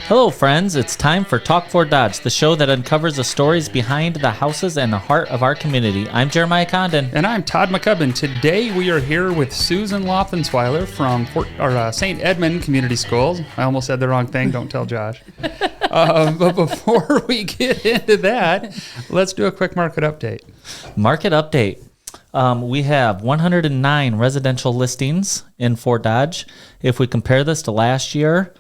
Hello, friends. It's time for Talk for Dodge, the show that uncovers the stories behind the houses and the heart of our community. I'm Jeremiahjcondon. And I'm Todd McCubbin. Today we are here with Susan Laufersweiler from St. Edmond Community Schools. I almost said the wrong thing. Don't tell Josh. But before we get into that, let's do a quick market update. Market update. We have 109 residential listings in Fort Dodge. If we compare this to last year,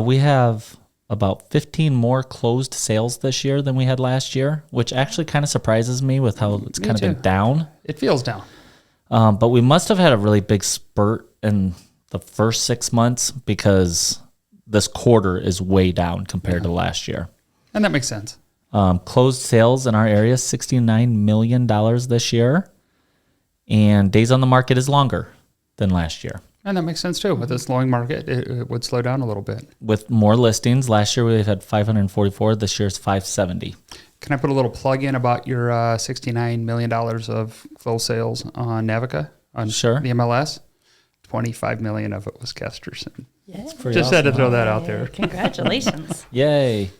we have about 15 more closed sales this year than we had last year, which actually kind of surprises me with how it's kind of been down. It feels down. But we must have had a really big spurt in the first 6 months because this quarter is way down compared to last year. And that makes sense. Closed sales in our area, $69 million this year. And days on the market is longer than last year. And that makes sense too. With a slowing market, it would slow down a little bit. With more listings, last year we had 544. This year's 570. Can I put a little plug in about your $69 million of closed sales on Navica? On Sure. The MLS? $25 million of it was Kesterson. Yeah. Just awesome. had to throw that out there. Congratulations. Yay.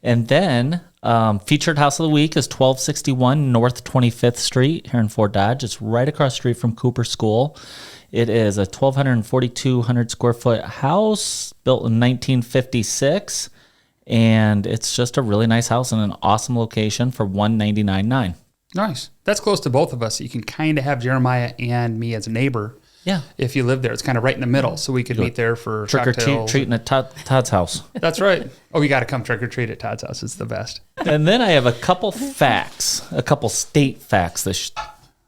And then featured house of the week is 1261 North 25th Street here in Fort Dodge. It's right across the street from Cooper School. It is a 1,242 square foot house built in 1956. And it's just a really nice house in an awesome location for $199,900. Nice. That's close to both of us. You can kind of have Jeremiah and me as a neighbor. Yeah. If you live there, it's kind of right in the middle, so we could meet there for Trick or cocktails. treating at Todd's house. That's right. Oh, you got to come trick or treat at Todd's house. It's the best. And then I have a couple facts, a couple state facts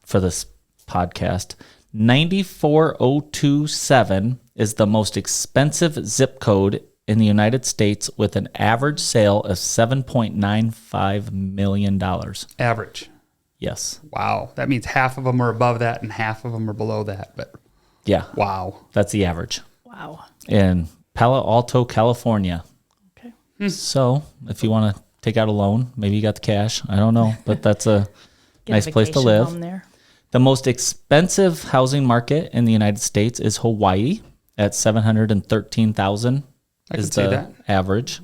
for this podcast. 94027 is the most expensive zip code in the United States with an average sale of $7.95 million. Average. Yes. Wow. That means half of them are above that and half of them are below that. But Yeah. wow. That's the average. Wow. In Palo Alto, California. Okay. So if you want to take out a loan, maybe you got the cash. I don't know, but that's a nice place to live. Home there. The most expensive housing market in the United States is Hawaii at $713,000 is see the that. average.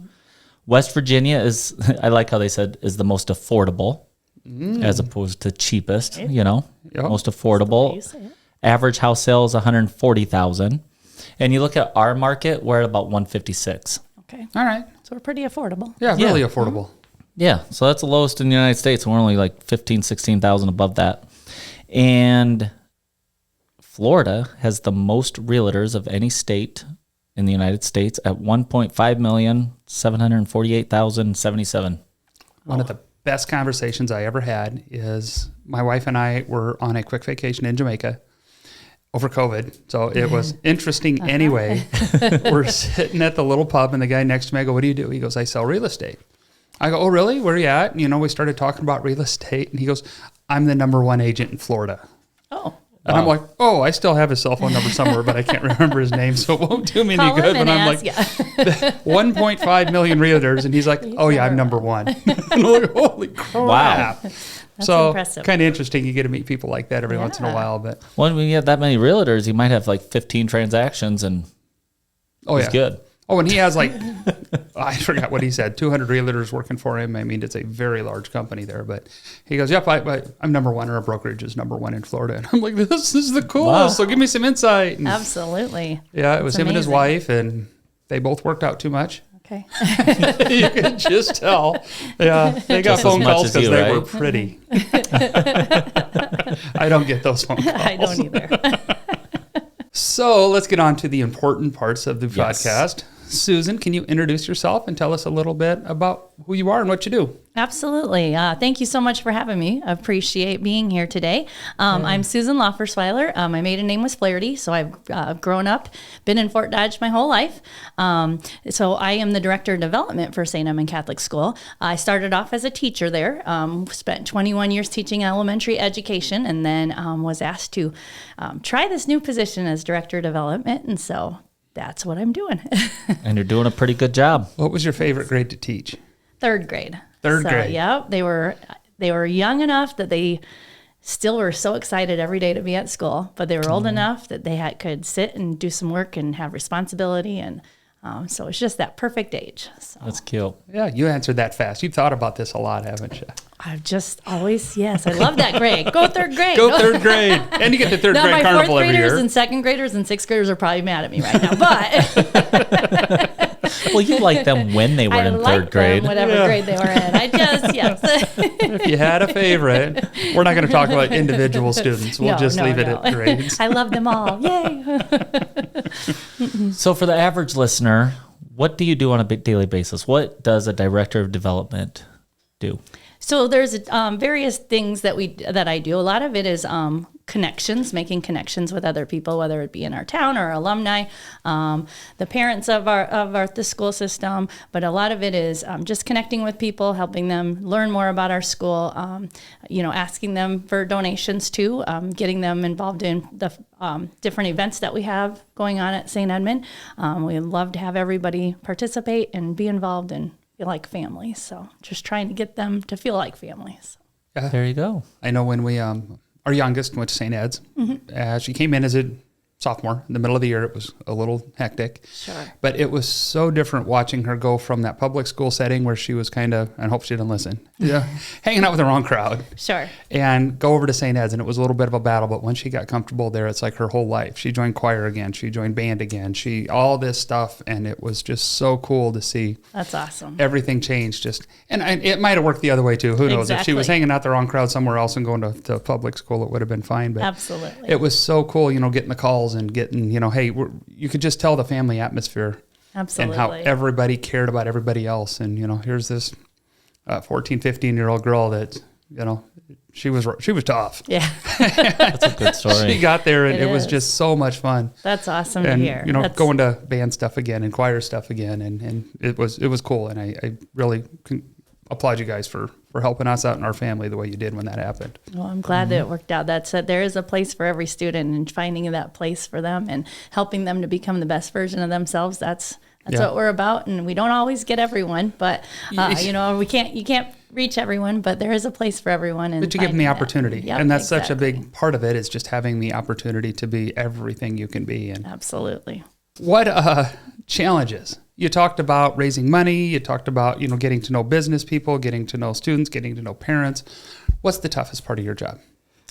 West Virginia is, I like how they said, is the most affordable as opposed to cheapest, Yep. most affordable. You say it. Average house sale is $140,000. And you look at our market, we're at about $156,000. Okay. All right. So we're pretty affordable. Yeah, Yeah. really affordable. Yeah, so that's the lowest in the United States. We're only like 15, 16,000 above that. And Florida has the most realtors of any state in the United States at 1,574,748,077. One of the best conversations I ever had is my wife and I were on a quick vacation in Jamaica over COVID. So it was interesting anyway. We're sitting at the little pub and the guy next to me, I go, "What do you do?" He goes, "I sell real estate." I go, "Oh, really? Where are you at?" And, we started talking about real estate and he goes, "I'm the number one agent in Florida." Oh. And I'm like, "Oh, I still have his cell phone number somewhere, but I can't remember his name, so it won't do me any Call good." him But and I'm ask, like, yeah. 1.5 million realtors, and he's like, "Oh yeah, I'm number one." And I'm like, "Holy crap!" Wow. That's So impressive. kind of interesting. You get to meet people like that every once in a Yeah. while, but When you have that many realtors, you might have like 15 transactions and oh it's yeah, good. Oh, and he has like I forgot what he said, 200 realtors working for him. I mean, it's a very large company there, but he goes, "Yep, I'm number one, or our brokerage is number one in Florida." And I'm like, "This is the coolest." Wow. So give me some insight. And Absolutely. yeah, it was That's him and his amazing. wife, and they both worked out too much. Okay. You can just tell. Yeah, they got Just as phone much calls as because you, they right? were pretty. I don't get those phone calls. I don't either. So let's get on to the important parts of the Yes. podcast. Susan, can you introduce yourself and tell us a little bit about who you are and what you do? Absolutely. Thank you so much for having me. I appreciate being here today. I'm Susan Laufersweiler. My maiden name was Flaherty, so I've grown up, been in Fort Dodge my whole life. So I am the Director of Development for St. Edmond Catholic School. I started off as a teacher there, spent 21 years teaching elementary education, and then was asked to try this new position as Director of Development, and so that's what I'm doing. And you're doing a pretty good job. What was your favorite grade to teach? Third grade. Third So, grade. Yep. They were young enough that they still were so excited every day to be at school, but they were old enough that they could sit and do some work and have responsibility. And So it's just that perfect age. So That's cute. Yeah, you answered that fast. You've thought about this a lot, haven't you? I've just always, yes, I love that grade. Go third grade. Go third grade. And you get the third Now, grade my carnival fourth every graders year. and second graders and sixth graders are probably mad at me right now, but Well, you liked them when they were I in liked third grade. them, whatever grade they were in. I just, yes. If you had a favorite, we're not going to talk about individual students. We'll just leave it at grades. I love them all. Yay. So for the average listener, what do you do on a daily basis? What does a director of development do? So there's various things that I do. A lot of it is connections, making connections with other people, whether it be in our town or alumni, the parents of the school system. But a lot of it is just connecting with people, helping them learn more about our school. Asking them for donations too, getting them involved in the different events that we have going on at St. Edmond. We love to have everybody participate and be involved and feel like family. So just trying to get them to feel like families. Yeah. There you go. I know when we, our youngest went to St. Ed's, she came in as a sophomore. In the middle of the year, it was a little hectic. Sure. But it was so different watching her go from that public school setting where she was kind of, and hope she didn't listen, hanging out with the wrong crowd. Sure. And go over to St. Ed's, and it was a little bit of a battle, but once she got comfortable there, it's like her whole life. She joined choir again, she joined band again, all this stuff, and it was just so cool to see. That's awesome. Everything changed it might have worked the other way too. Who knows? If she was Exactly. hanging out the wrong crowd somewhere else and going to public school, it would have been fine. But Absolutely. it was so cool, getting the calls and getting, hey, you could just tell the family atmosphere. Absolutely. And how everybody cared about everybody else. And, here's this 14, 15-year-old girl that, she was tough. Yeah. That's a good story. She got there and It it was is. just so much fun. That's awesome And, to hear. going to band stuff again and choir stuff again. And it was cool. And I really applaud you guys for helping us out in our family the way you did when that happened. Well, I'm glad that it worked out. That's it. There is a place for every student, and finding that place for them and helping them to become the best version of themselves. That's what we're about. And we don't always get everyone, but you can't reach everyone, but there is a place for everyone. And but you give them the opportunity. Yep, and that's such a exactly. big part of it, is just having the opportunity to be everything you can be. And Absolutely. what challenges? You talked about raising money. You talked about, getting to know business people, getting to know students, getting to know parents. What's the toughest part of your job?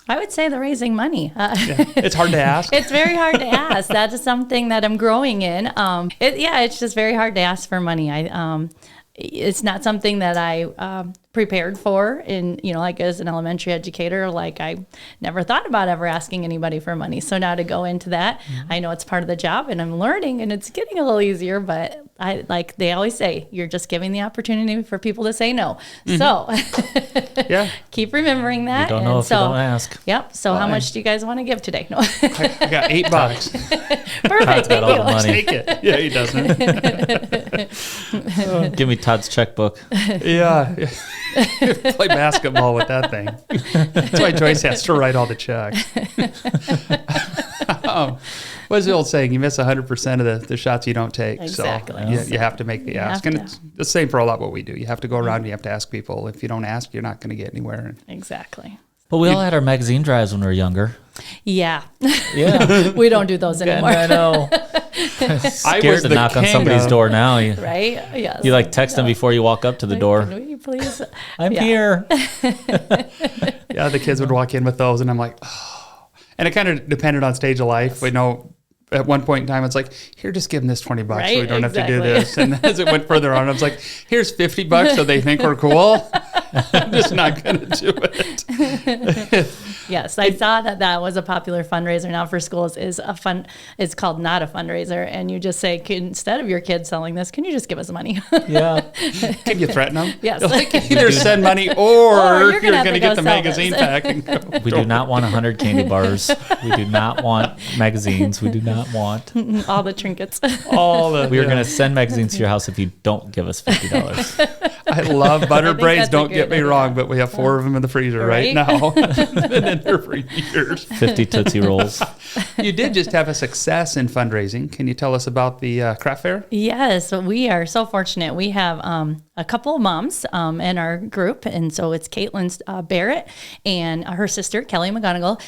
I would say the raising money. It's hard to ask. It's very hard to ask. That is something that I'm growing in. It's just very hard to ask for money. It's not something that I prepared for like as an elementary educator. Like I never thought about ever asking anybody for money. So now to go into that, I know it's part of the job and I'm learning and it's getting a little easier, but like they always say, you're just giving the opportunity for people to say no. So keep remembering that. You don't know if you don't ask. Yep. So how much do you guys want to give today? No. I got $8. Perfect. got all the Thank money. Take it. Yeah, he doesn't. Give me Todd's checkbook. Yeah. Play basketball with that thing. That's why Joyce has to write all the checks. What's the old saying? You miss 100% of the shots you don't take. Exactly. So you have to make the ask. And it's the same for a lot what we do. You have to go around and you have to ask people. If you don't ask, you're not going to get anywhere. Exactly. But we all had our magazine drives when we were younger. Yeah. Yeah. We don't do those anymore. I know. Scared to knock on somebody's door now. Right? Yes. You text them before you walk up to the door. Can we please? I'm here. Yeah, the kids would walk in with those, and I'm like, oh. And it kind of depended on stage of life. We know at one point in time, it's like, here, just give them this $20 so we don't have to do this. And as it went further on, I was like, here's $50 so they think we're cool. I'm just not going to do it. Yes, I saw that was a popular fundraiser now for schools. It's called Not a Fundraiser, and you just say, instead of your kids selling this, can you just give us money? Yeah. Can you threaten them? Yes. Either send money or you're gonna going to get the sell magazine this. pack. And go. We do not want 100 candy bars. We do not want magazines. We do not want all the trinkets. All the. We are going to send magazines to your house if you don't give us $50. I love butter braids. that's a Don't get good me idea. wrong, but we have 4 of them in the freezer right Right? now. Been in there for years. 50 Tootsie Rolls. You did just have a success in fundraising. Can you tell us about the craft fair? Yes, we are so fortunate. We have a couple of moms in our group, and so it's Caitlin's Barrett and her sister, Kelly McGonigal.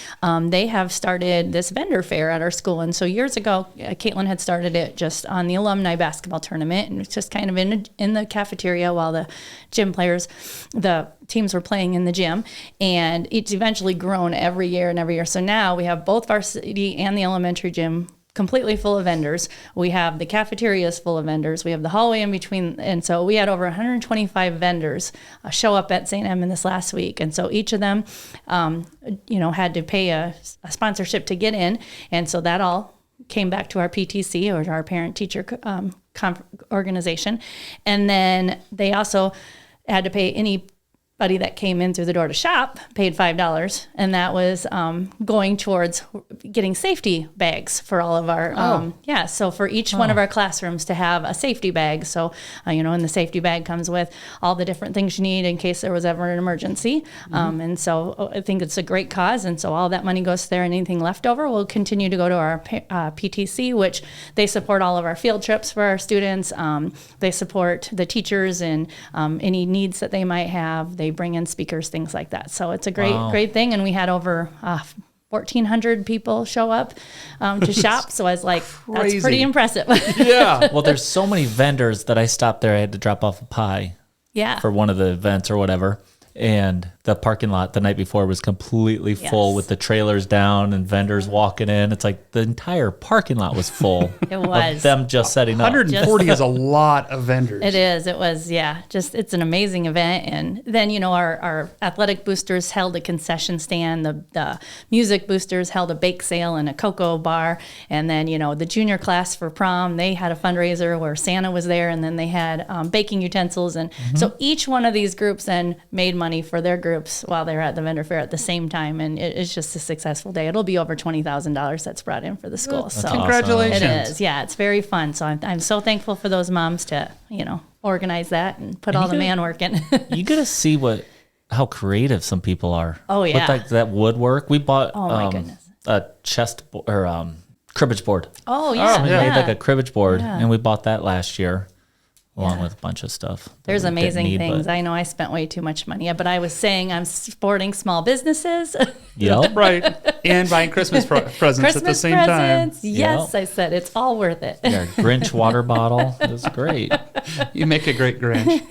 They have started this vendor fair at our school, and so years ago, Caitlin had started it just on the alumni basketball tournament, and it's just kind of in the cafeteria while the gym players, the teams were playing in the gym, and it's eventually grown every year and every year. So now we have both varsity and the elementary gym completely full of vendors. We have the cafeterias full of vendors. We have the hallway in between. And so we had over 125 vendors show up at St. M in this last week. And so each of them, had to pay a sponsorship to get in. And so that all came back to our PTC, or our parent teacher organization. And then they also had to pay anybody that came in through the door to shop paid $5, and that was going towards getting safety bags for all of our so for each one of our classrooms to have a safety bag. So and the safety bag comes with all the different things you need in case there was ever an emergency. And so I think it's a great cause, and so all that money goes there, and anything left over will continue to go to our PTC, which they support all of our field trips for our students. They support the teachers and any needs that they might have. They bring in speakers, things like that. So it's a great thing. And we had over 1,400 people show up to shop. So I was like, that's pretty impressive. Yeah. Well, there's so many vendors that I stopped there. I had to drop off a pie for one of the events or whatever. And the parking lot the night before was completely full with the trailers down and vendors walking in. It's like the entire parking lot was full. It was. Of them just setting up. 140 is a lot of vendors. It is. It was, it's an amazing event. And then, our athletic boosters held a concession stand. The music boosters held a bake sale and a cocoa bar. And then, the junior class for prom, they had a fundraiser where Santa was there. And then they had baking utensils. And so each one of these groups then made money for their groups while they were at the vendor fair at the same time, and it's just a successful day. It'll be over $20,000 that's brought in for the school. That's so awesome. Congratulations! It is, it's very fun. So I'm so thankful for those moms to organize that and put all the man work in. You get to see how creative some people are. Oh yeah, with like that woodwork. We bought my goodness, a chest or cribbage board. Oh yeah, We made like a cribbage board, Yeah. and we bought that last year. Along with a bunch of stuff. There's amazing things. I know I spent way too much money, but I was saying I'm supporting small businesses. Yep. Right. And buying Christmas presents at the same time. Yes, I said it's all worth it. Our Grinch water bottle. It was great. You make a great Grinch.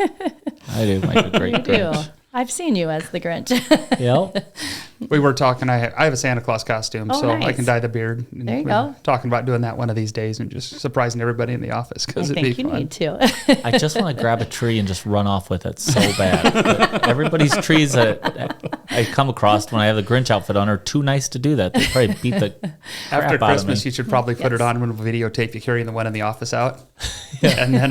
I do make a great Grinch. I've seen you as the Grinch. Yep. We were talking, I have a Santa Claus costume, so nice. I can dye the beard. And There you we're go. Talking about doing that one of these days and just surprising everybody in the office because I it'd be think you fun. need to. I just want to grab a tree and just run off with it so bad. But everybody's trees that I come across when I have the Grinch outfit on are too nice to do that. They probably beat the crap After out Christmas, of me. you should probably put it on when we videotape you carrying the one in the office out. And then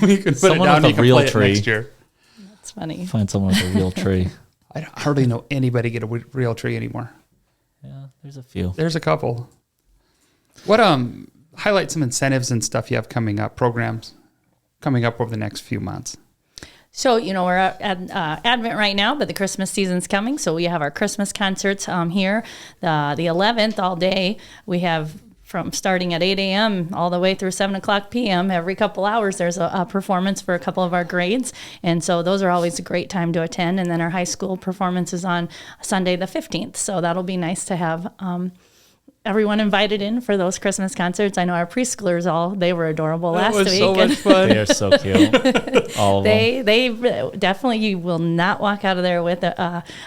we can put Someone it down with and a you can real play tree. it next year. That's funny. Find someone with a real tree. I hardly know anybody get a real tree anymore. Yeah, there's a few. There's a couple. What highlight some incentives and stuff you have coming up, programs coming up over the next few months? So, we're at Advent right now, but the Christmas season's coming. So we have our Christmas concerts here. The 11th all day. We have from starting at 8 a.m. all the way through 7 o'clock p.m. Every couple hours, there's a performance for a couple of our grades. And so those are always a great time to attend. And then our high school performance is on Sunday the 15th. So that'll be nice to have everyone invited in for those Christmas concerts. I know our preschoolers they were adorable last week. It was so much fun. They are so cute. All of them. They definitely, you will not walk out of there with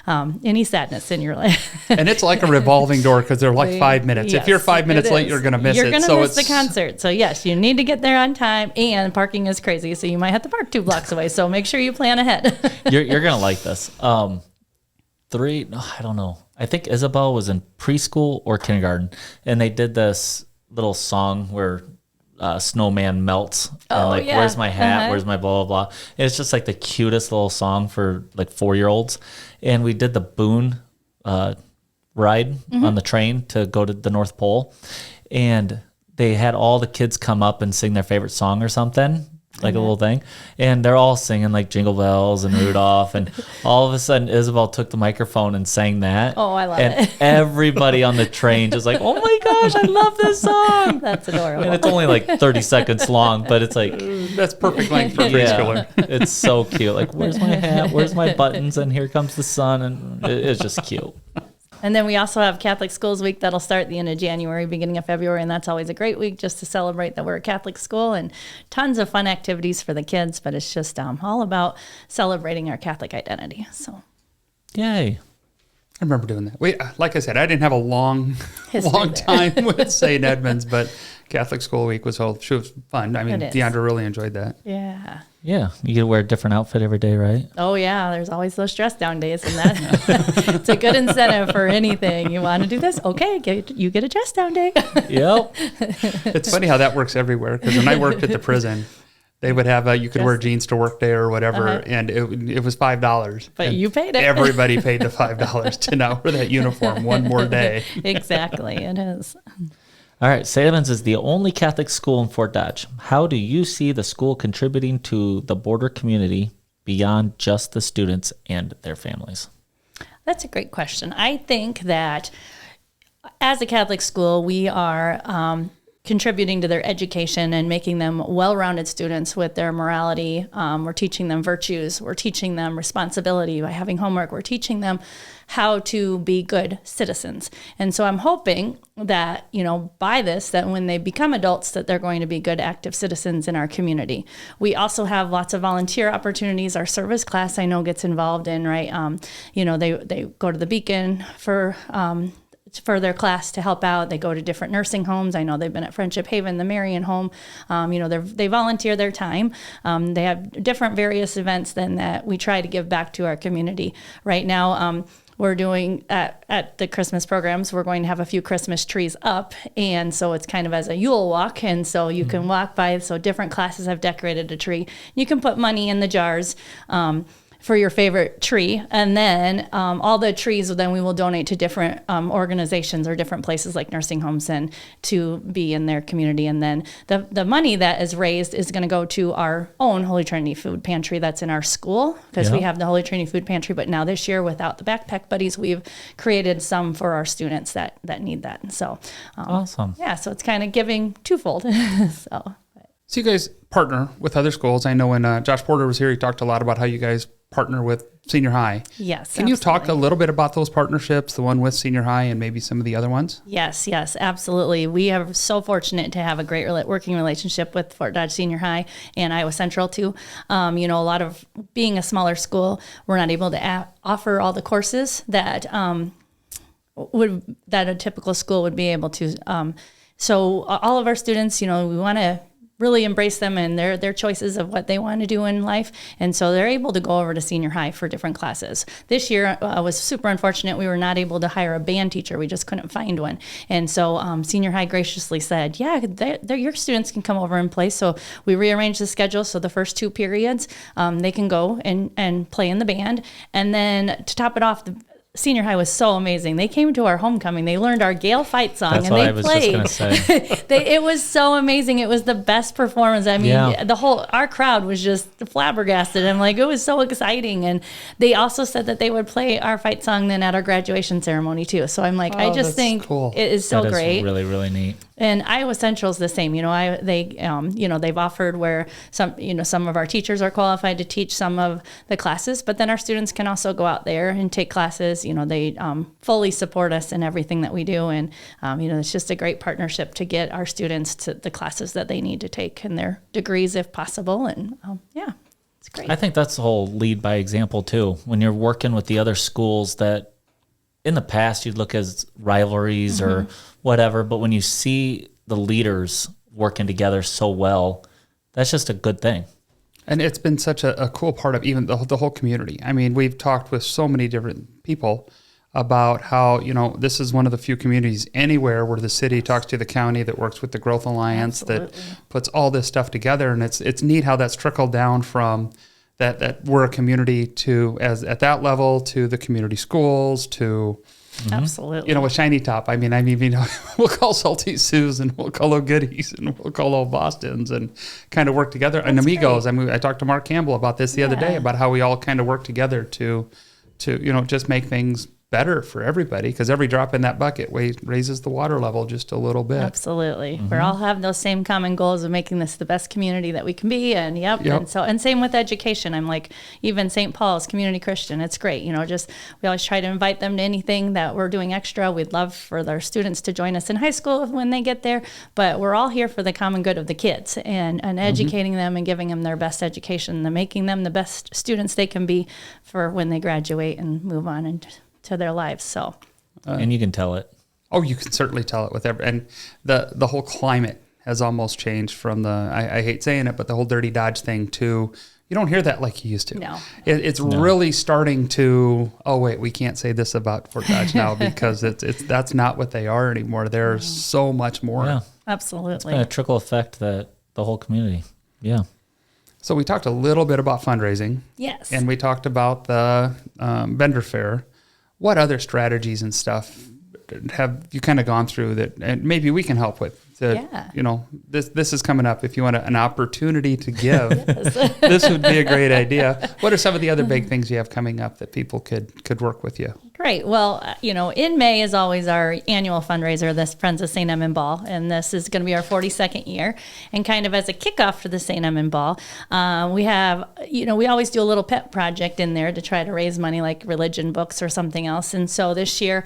any sadness in your life. And it's like a revolving door because they're like 5 minutes. If you're 5 minutes late, you're going to miss it. You're going to miss the concert. So yes, you need to get there on time, and parking is crazy. So you might have to park 2 blocks away. So make sure you plan ahead. You're going to like this. I don't know. I think Isabel was in preschool or kindergarten, and they did this little song where snowman melts. And where's my hat? Where's my blah, blah, blah. And it's just like the cutest little song for like 4-year-olds. And we did the Boone ride on the train to go to the North Pole. And they had all the kids come up and sing their favorite song or something. like a little thing. And they're all singing like Jingle Bells and Rudolph. And all of a sudden, Isabel took the microphone and sang that. Oh, I love and it. Everybody on the train just like, oh my gosh, I love this song. That's adorable. And it's only like 30 seconds long, but it's like, That's perfect length for a preschooler. it's so cute. Like, where's my hat? Where's my buttons? And here comes the sun. And it's just cute. And then we also have Catholic Schools Week that'll start at the end of January, beginning of February, and that's always a great week just to celebrate that we're a Catholic school, and tons of fun activities for the kids, but it's just all about celebrating our Catholic identity. So, Yay. I remember doing that. Like I said, I didn't have a long time with St. Edmund's, but Catholic School Week was fun. I mean, Deandra really enjoyed that. Yeah. Yeah, you get to wear a different outfit every day, right? Oh, yeah. There's always those dress down days, and that it's a good incentive for anything. You want to do this? Okay, you get a dress down day. Yep. It's funny how that works everywhere, because when I worked at the prison, they would have you could wear jeans to work day or whatever, and it was $5. But you paid it. Everybody paid the $5 to not wear that uniform one more day. Exactly, it is. All right, St. Edmunds is the only Catholic school in Fort Dodge. How do you see the school contributing to the border community beyond just the students and their families? That's a great question. I think that as a Catholic school, we are contributing to their education and making them well-rounded students with their morality. We're teaching them virtues. We're teaching them responsibility by having homework. We're teaching them how to be good citizens. And so I'm hoping that, by this, that when they become adults, that they're going to be good, active citizens in our community. We also have lots of volunteer opportunities. Our service class, I know, gets involved in, right? They go to the Beacon for their class to help out. They go to different nursing homes. I know they've been at Friendship Haven, the Marion Home. They volunteer their time. They have different various events then that we try to give back to our community. Right now, we're doing at the Christmas programs, we're going to have a few Christmas trees up. And so it's kind of as a Yule walk. And so you can walk by. So different classes have decorated a tree. You can put money in the jars for your favorite tree. And then all the trees, then we will donate to different organizations or different places like nursing homes and to be in their community. And then the money that is raised is going to go to our own Holy Trinity Food Pantry that's in our school, because we have the Holy Trinity Food Pantry. But now this year, without the Backpack Buddies, we've created some for our students that need that. And so, awesome. Yeah, so it's kind of giving twofold. So you guys partner with other schools. I know when Josh Porter was here, he talked a lot about how you guys partner with senior high. Yes. Can you talk a little bit about those partnerships, the one with senior high and maybe some of the other ones? Yes, absolutely. We are so fortunate to have a great working relationship with Fort Dodge Senior High and Iowa Central too. A lot of being a smaller school, we're not able to offer all the courses that that a typical school would be able to. So all of our students, we want to really embrace them and their choices of what they want to do in life. And so they're able to go over to senior high for different classes. This year was super unfortunate. We were not able to hire a band teacher. We just couldn't find one. And so senior high graciously said, yeah, your students can come over and play. So we rearranged the schedule. So the first 2 periods, they can go and play in the band. And then to top it off, the senior high was so amazing. They came to our homecoming. They learned our Gale fight song. That's and what they I was played. just going to say. It was so amazing. It was the best performance. I mean, our crowd was just flabbergasted. I'm like, it was so exciting. And they also said that they would play our fight song then at our graduation ceremony too. So I'm like, I just think cool. It is so great. Really, really neat. And Iowa Central is the same. They've offered where some of our teachers are qualified to teach some of the classes, but then our students can also go out there and take classes. They fully support us in everything that we do. And, it's just a great partnership to get our students to the classes that they need to take and their degrees if possible. And it's great. I think that's the whole lead by example too. When you're working with the other schools that in the past you'd look as rivalries or whatever, but when you see the leaders working together so well, that's just a good thing. And it's been such a cool part of even the whole community. I mean, we've talked with so many different people about how, this is one of the few communities anywhere where the city talks to the county, that works with the Growth Alliance, that puts all this stuff together. And it's neat how that's trickled down from that we're a community to, as at that level, to the community schools, to Absolutely. With Shiny Top, I mean, we'll call Salty Sue's and we'll call O'Goodies and we'll call Old Boston's and kind of work together. And Amigos, great. I mean, I talked to Mark Campbell about this the other day about how we all kind of work together to just make things better for everybody, because every drop in that bucket raises the water level just a little bit. Absolutely. We all have those same common goals of making this the best community that we can be. And and same with education. I'm like, even St. Paul's Community Christian, it's great. We always try to invite them to anything that we're doing extra. We'd love for their students to join us in high school when they get there, but we're all here for the common good of the kids and educating them and giving them their best education and making them the best students they can be for when they graduate and move on into their lives. So, and you can tell it. Oh, you can certainly tell it with and the whole climate has almost changed from I hate saying it, but the whole Dirty Dodge thing too. You don't hear that like you used to. No. It's really starting to, oh wait, we can't say this about Fort Dodge now because that's not what they are anymore. There's so much more. Yeah. Absolutely. It's been a trickle effect that the whole community. Yeah. So we talked a little bit about fundraising. Yes. And we talked about the vendor fair. What other strategies and stuff have you kind of gone through that, and maybe we can help with? This is coming up. If you want an opportunity to give, this would be a great idea. What are some of the other big things you have coming up that people could work with you? Great. Well, in May is always our annual fundraiser, this Friends of St. Edmund Ball, and this is going to be our 42nd year. And kind of as a kickoff to the St. Edmund Ball, we have, we always do a little pet project in there to try to raise money, like religion books or something else. And so this year,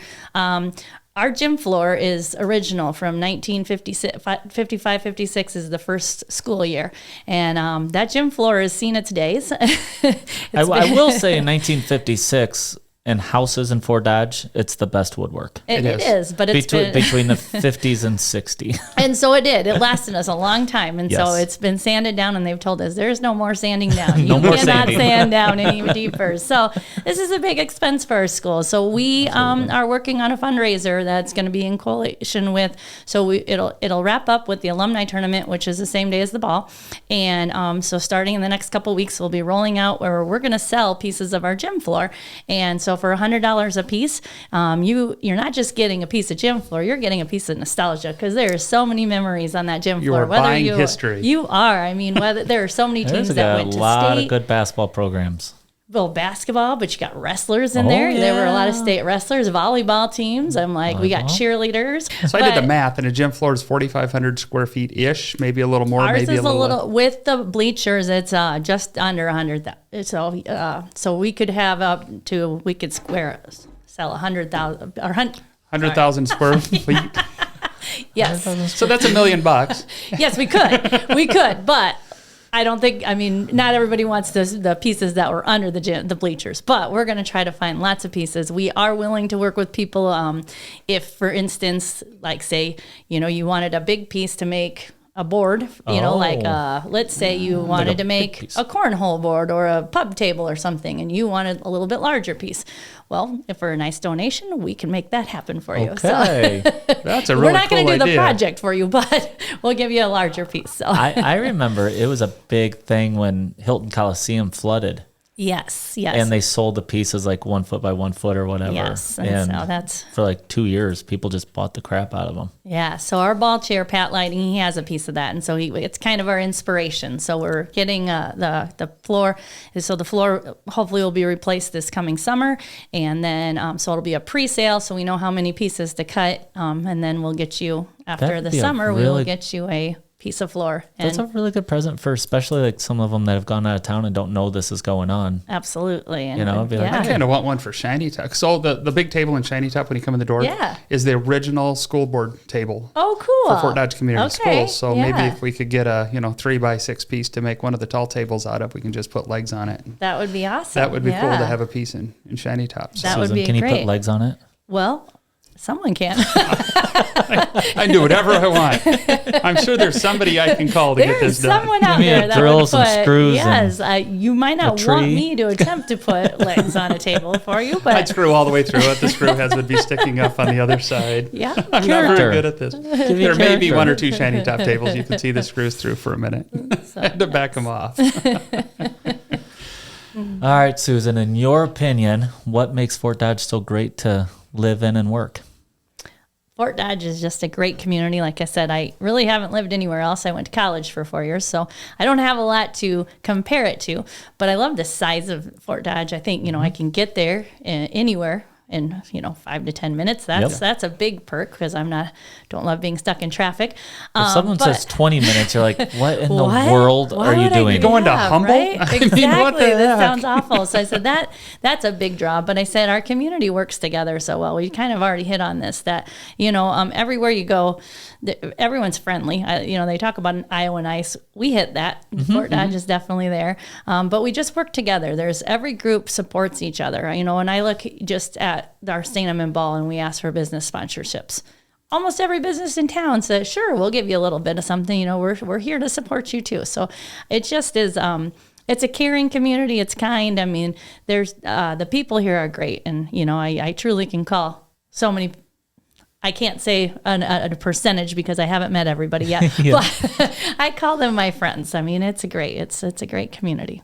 our gym floor is original from 1955, 56 is the first school year. And that gym floor has seen its days. I will say in 1956, in houses in Fort Dodge, it's the best woodwork. It is, but it's between the 50s and 60s. And so it did. It lasted us a long time. And so it's been sanded down, and they've told us there's no more sanding down. You cannot sand down any deeper. So this is a big expense for our school. So we are working on a fundraiser that's going to be in coalition with, it'll wrap up with the alumni tournament, which is the same day as the ball. And so starting in the next couple of weeks, we'll be rolling out where we're going to sell pieces of our gym floor. And so for $100 a piece, you're not just getting a piece of gym floor, you're getting a piece of nostalgia, because there are so many memories on that gym floor. You are buying history. You are. I mean, there are so many teams that went to state. There's a lot of good basketball programs. Well, basketball, but you got wrestlers in there. Yeah. There were a lot of state wrestlers, volleyball teams. I'm like, we got cheerleaders. So I did the math, and a gym floor is 4,500 square feet ish, maybe a little more, ours maybe is a little with the bleachers. It's just under 100,000. So we could have we could sell 100,000 or 100,000 square feet. Yes. So that's $1 million. Yes, we could, but I don't think, not everybody wants the pieces that were under the bleachers, but we're going to try to find lots of pieces. We are willing to work with people. If, for instance, like say, you wanted a big piece to make a board, let's say you wanted to make a cornhole board or a pub table or something, and you wanted a little bit larger piece. Well, if for a nice donation, we can make that happen for you. Okay. So that's a really we're not going to do idea. the project for you, but we'll give you a larger piece. So I remember it was a big thing when Hilton Coliseum flooded. Yes. And they sold the pieces like 1 foot by 1 foot or whatever. Yes. And so that's for like 2 years, people just bought the crap out of them. Yeah. So our ball chair, Pat Lighting, he has a piece of that. And so it's kind of our inspiration. So we're getting the floor. So the floor hopefully will be replaced this coming summer. And then, so it'll be a pre-sale. So we know how many pieces to cut. And then we'll get you, after the summer, we will get you a piece of floor. And that's a really good present for especially like some of them that have gone out of town and don't know this is going on. Absolutely. And I kind of want one for Shiny Top. So the big table in Shiny Top when you come in the door is the original school board table. Oh, cool. For Fort Dodge Community Schools. So maybe if we could get a 3x6 piece to make one of the tall tables out of, we can just put legs on it. That would be awesome. That would be cool to have a piece in Shiny Top. That would be Can great. you put legs on it? Well, someone can. I do whatever I want. I'm sure there's somebody I can call to get this done. There's someone out there that drill, would put, some screws. Yes, you might not want me to attempt to put legs on a table for you, but I'd screw all the way through it. The screw heads would be sticking up on the other side. Yeah, I'm not very good at this. There may be 1 or 2 Shiny Top tables you can see the screws through for a minute. I had to back them off. All right, Susan, in your opinion, what makes Fort Dodge so great to live in and work? Fort Dodge is just a great community. Like I said, I really haven't lived anywhere else. I went to college for 4 years, so I don't have a lot to compare it to, but I love the size of Fort Dodge. I think, I can get there anywhere in 5 to 10 minutes. That's a big perk because don't love being stuck in traffic. If someone says 20 minutes, you're like, what in the world are you doing? You're going to Humble? Right? Exactly. What the That heck? sounds awful. So I said that's a big draw. But I said our community works together so well. We kind of already hit on this that everywhere you go, everyone's friendly. They talk about an Iowa nice. We hit that. Fort Dodge is definitely there. But we just work together. Every group supports each other. When I look just at our St. Edmund Ball and we ask for business sponsorships, almost every business in town says, sure, we'll give you a little bit of something. We're here to support you too. So it just is, it's a caring community. It's kind. There's, the people here are great. And, I truly can call so many, I can't say a percentage because I haven't met everybody yet, but I call them my friends. It's a great community.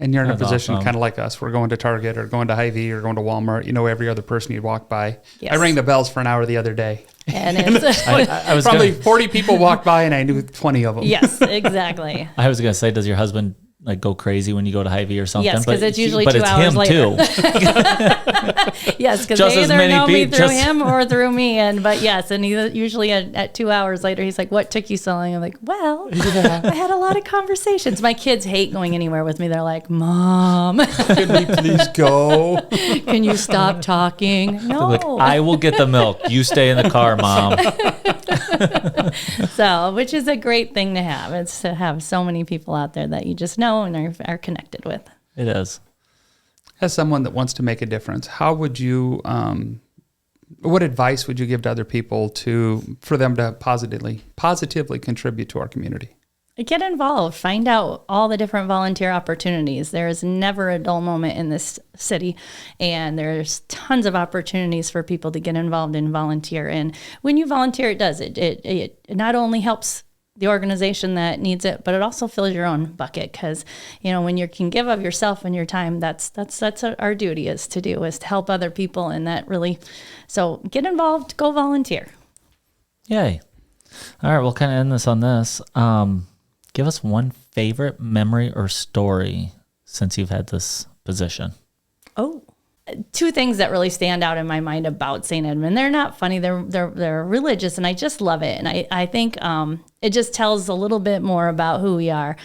And you're in a That's position awesome. kind of like us. We're going to Target or going to Hy-Vee or going to Walmart. Every other person you'd walk by. Yes. I rang the bells for an hour the other day. And it's, I was Probably gonna, 40 people walked by and I knew 20 of them. yes, exactly. I was gonna say, does your husband go crazy when you go to Hy-Vee or something? Yes, 'cause it's usually but 2 it's hours him later. too. Yes, because Just they as either many know me people- through just- him or through me. But yes, and he usually at 2 hours later, he's like, "What took you so long?" I'm like, "Well, I had a lot of conversations." My kids hate going anywhere with me. They're like, "Mom, Can we please go? can you stop talking?" No. Like, I will get the milk. You stay in the car, Mom. So, which is a great thing to have. It's to have so many people out there that you just know and are connected with. It is. As someone that wants to make a difference, how would you, what advice would you give to other people for them to positively contribute to our community? Get involved. Find out all the different volunteer opportunities. There is never a dull moment in this city, and there's tons of opportunities for people to get involved and volunteer. And when you volunteer, it does. It not only helps the organization that needs it, but it also fills your own bucket because, when you can give of yourself and your time, that's what our duty is to help other people. And that really, so get involved, go volunteer. Yay. All right, we'll kind of end this on this. Give us one favorite memory or story since you've had this position. Oh, two things that really stand out in my mind about St. Edmund. They're not funny. They're religious, and I just love it. And I think it just tells a little bit more about who we are.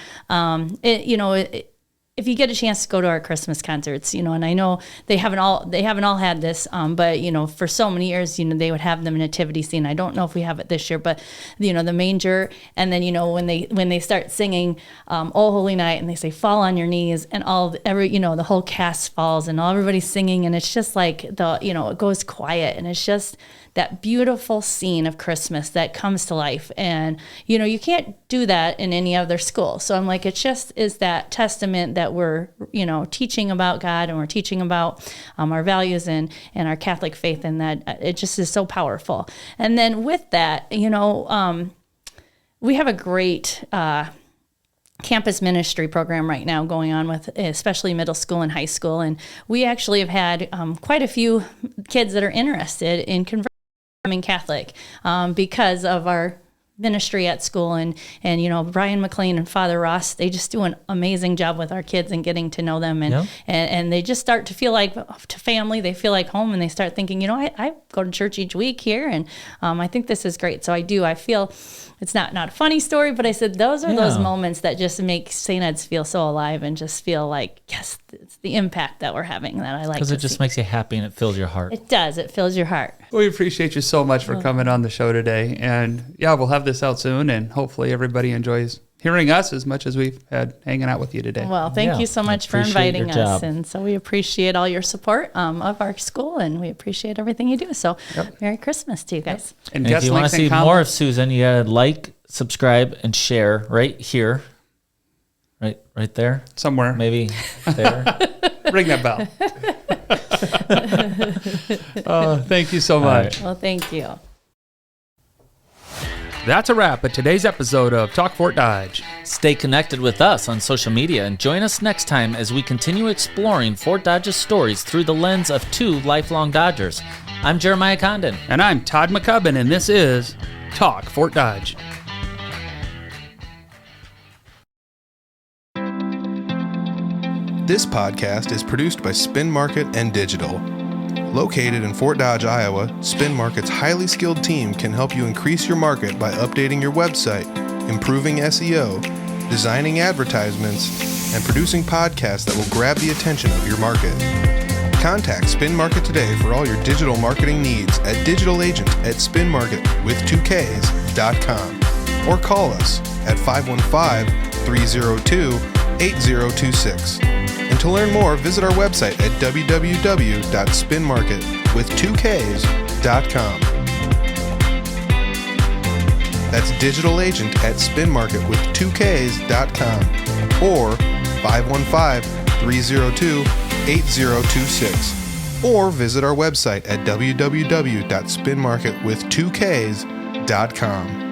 If you get a chance to go to our Christmas concerts, and I know they haven't all had this, but for so many years, they would have the nativity scene. I don't know if we have it this year, but the manger, and then when they start singing "Oh Holy Night" and they say "Fall on your knees," and the whole cast falls and everybody's singing, and it's just like it goes quiet, and it's just that beautiful scene of Christmas that comes to life. And, you can't do that in any other school. So I'm like, it just is that testament that we're, teaching about God and we're teaching about our values and our Catholic faith, and that it just is so powerful. And then with that, we have a great campus ministry program right now going on with especially middle school and high school. And we actually have had quite a few kids that are interested in converting Catholic because of our ministry at school, and Brian McLean and Father Ross, they just do an amazing job with our kids and getting to know them, and they just start to feel like to family. They feel like home, and they start thinking, I go to church each week here, and I think this is great. So I feel it's not a funny story, but I said those are those moments that just make St. Ed's feel so alive and just feel like, yes, it's the impact that we're having that I like. Because it just makes you happy and it fills your heart. It does. It fills your heart. We appreciate you so much for coming on the show today. And we'll have this out soon, and hopefully everybody enjoys hearing us as much as we've had hanging out with you today. Well, thank you so much for inviting us. And so we appreciate all your support of our school, and we appreciate everything you do. So Merry Christmas to you guys. And And if you want to see more of Susan, you gotta like, subscribe, and share right here. Right there. somewhere, Maybe there. ring that bell. Thank you so much. right. Well, thank you. That's a wrap at today's episode of Talk Fort Dodge. Stay connected with us on social media and join us next time as we continue exploring Fort Dodge's stories through the lens of two lifelong Dodgers. I'm Jeremiahjcondon. And I'm Todd McCubbin, and this is Talk Fort Dodge. This podcast is produced by Spin Market and Digital. Located in Fort Dodge, Iowa, Spin Market's highly skilled team can help you increase your market by updating your website, improving SEO, designing advertisements, and producing podcasts that will grab the attention of your market. Contact Spin Market today for all your digital marketing needs at digitalagent@spinmarket.com or call us at 515-302-8026. And to learn more, visit our website at www.spinmarket.com. That's digitalagent@spinmarket.com or 515-302-8026. Or visit our website at www.spinmarket.com.